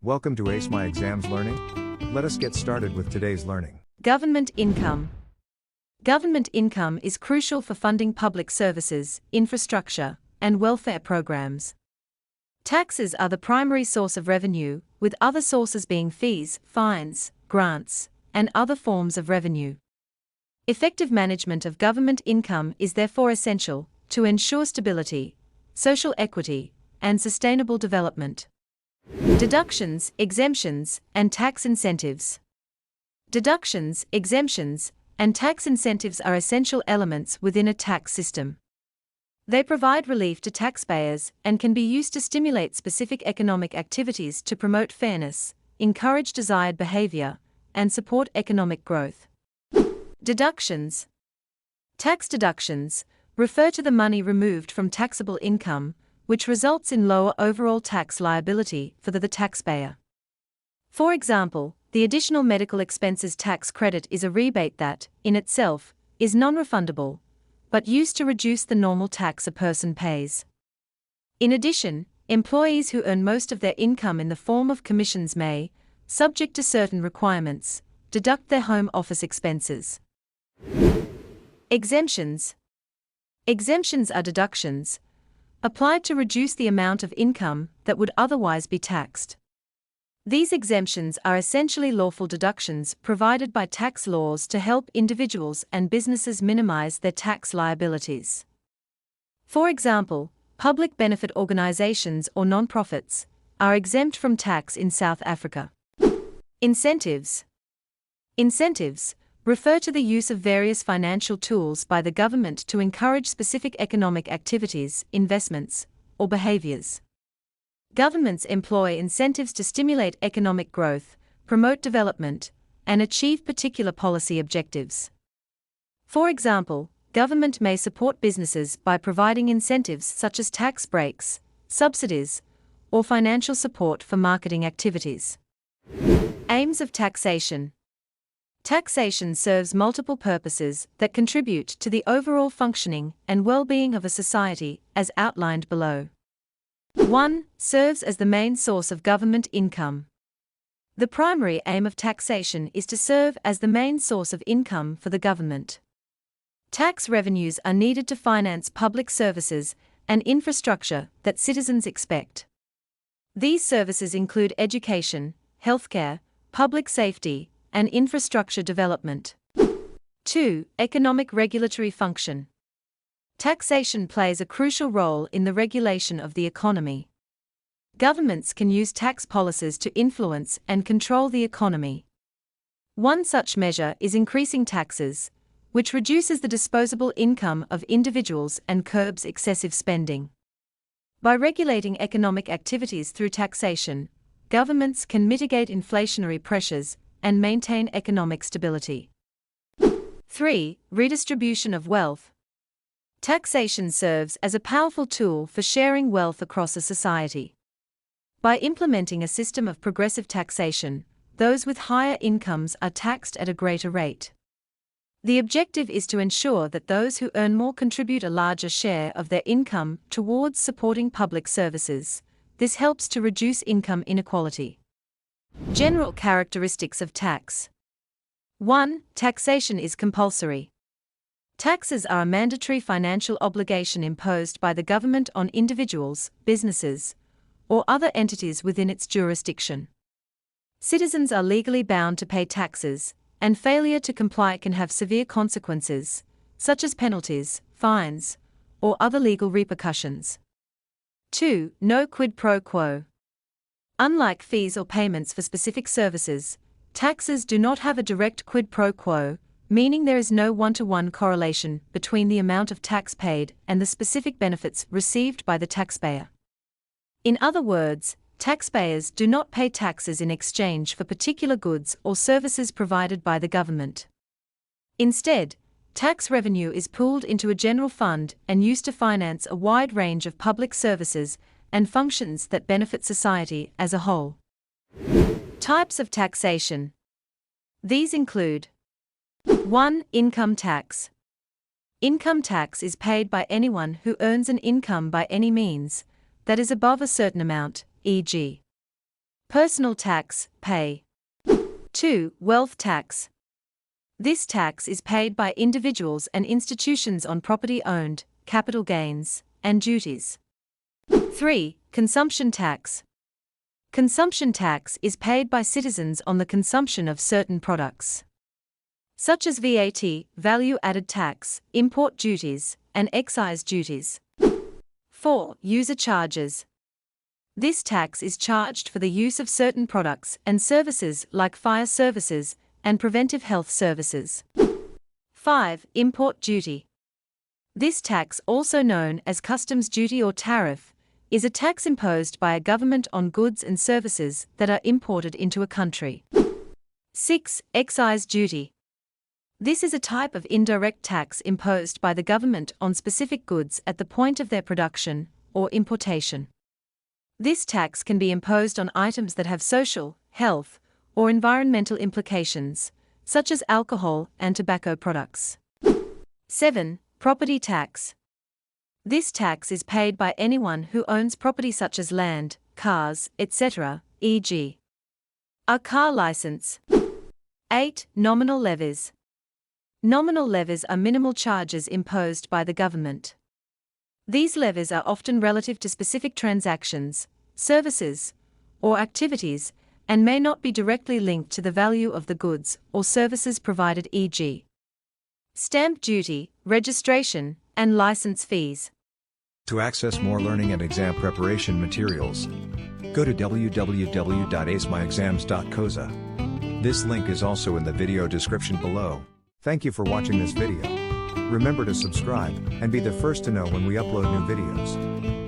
Welcome to Ace My Exams Learning. Let us get started with today's learning. Government income. Government income is crucial for funding public services, infrastructure, and welfare programs. Taxes are the primary source of revenue, with other sources being fees, fines, grants, and other forms of revenue. Effective management of government income is therefore essential to ensure stability, social equity, and sustainable development. Deductions, exemptions, and tax incentives. Deductions, exemptions, and tax incentives are essential elements within a tax system. They provide relief to taxpayers and can be used to stimulate specific economic activities to promote fairness, encourage desired behavior, and support economic growth. Deductions. Tax deductions refer to the money removed from taxable income, which results in lower overall tax liability for the taxpayer. For example, the additional medical expenses tax credit is a rebate that, in itself, is non-refundable, but used to reduce the normal tax a person pays. In addition, employees who earn most of their income in the form of commissions may, subject to certain requirements, deduct their home office expenses. Exemptions. Exemptions are deductions applied to reduce the amount of income that would otherwise be taxed. These exemptions are essentially lawful deductions provided by tax laws to help individuals and businesses minimize their tax liabilities. For example, public benefit organizations or non-profits are exempt from tax in South Africa. Incentives. Incentives refer to the use of various financial tools by the government to encourage specific economic activities, investments, or behaviors. Governments employ incentives to stimulate economic growth, promote development, and achieve particular policy objectives. For example, government may support businesses by providing incentives such as tax breaks, subsidies, or financial support for marketing activities. Aims of taxation. Taxation serves multiple purposes that contribute to the overall functioning and well-being of a society, as outlined below. 1. Serves as the main source of government income. The primary aim of taxation is to serve as the main source of income for the government. Tax revenues are needed to finance public services and infrastructure that citizens expect. These services include education, healthcare, public safety, and infrastructure development. 2. Economic regulatory function. Taxation plays a crucial role in the regulation of the economy. Governments can use tax policies to influence and control the economy. One such measure is increasing taxes, which reduces the disposable income of individuals and curbs excessive spending. By regulating economic activities through taxation, governments can mitigate inflationary pressures and maintain economic stability. 3. Redistribution of wealth. Taxation serves as a powerful tool for sharing wealth across a society. By implementing a system of progressive taxation, those with higher incomes are taxed at a greater rate. The objective is to ensure that those who earn more contribute a larger share of their income towards supporting public services. This helps to reduce income inequality. General characteristics of tax. 1. Taxation is compulsory. Taxes are a mandatory financial obligation imposed by the government on individuals, businesses, or other entities within its jurisdiction. Citizens are legally bound to pay taxes, and failure to comply can have severe consequences, such as penalties, fines, or other legal repercussions. 2. No quid pro quo. Unlike fees or payments for specific services, taxes do not have a direct quid pro quo, meaning there is no one-to-one correlation between the amount of tax paid and the specific benefits received by the taxpayer. In other words, taxpayers do not pay taxes in exchange for particular goods or services provided by the government. Instead, tax revenue is pooled into a general fund and used to finance a wide range of public services and functions that benefit society as a whole. Types of taxation. These include 1. Income tax. Income tax is paid by anyone who earns an income by any means that is above a certain amount, e.g., Personal tax, pay. 2. Wealth tax. This tax is paid by individuals and institutions on property owned, capital gains, and duties. 3. Consumption tax. Consumption tax is paid by citizens on the consumption of certain products, such as VAT, value-added tax, import duties, and excise duties. 4. User charges. This tax is charged for the use of certain products and services like fire services and preventive health services. 5. Import duty. This tax, also known as customs duty or tariff, is a tax imposed by a government on goods and services that are imported into a country. 6. Excise duty. This is a type of indirect tax imposed by the government on specific goods at the point of their production or importation. This tax can be imposed on items that have social, health, or environmental implications, such as alcohol and tobacco products. 7. Property tax. This tax is paid by anyone who owns property such as land, cars, etc., e.g. a car license. 8. Nominal levies. Nominal levies are minimal charges imposed by the government. These levies are often relative to specific transactions, services, or activities, and may not be directly linked to the value of the goods or services provided, e.g. stamp duty, registration, and license fees. To access more learning and exam preparation materials, go to www.acemyexams.coza. This link is also in the video description below. Thank you for watching this video. Remember to subscribe and be the first to know when we upload new videos.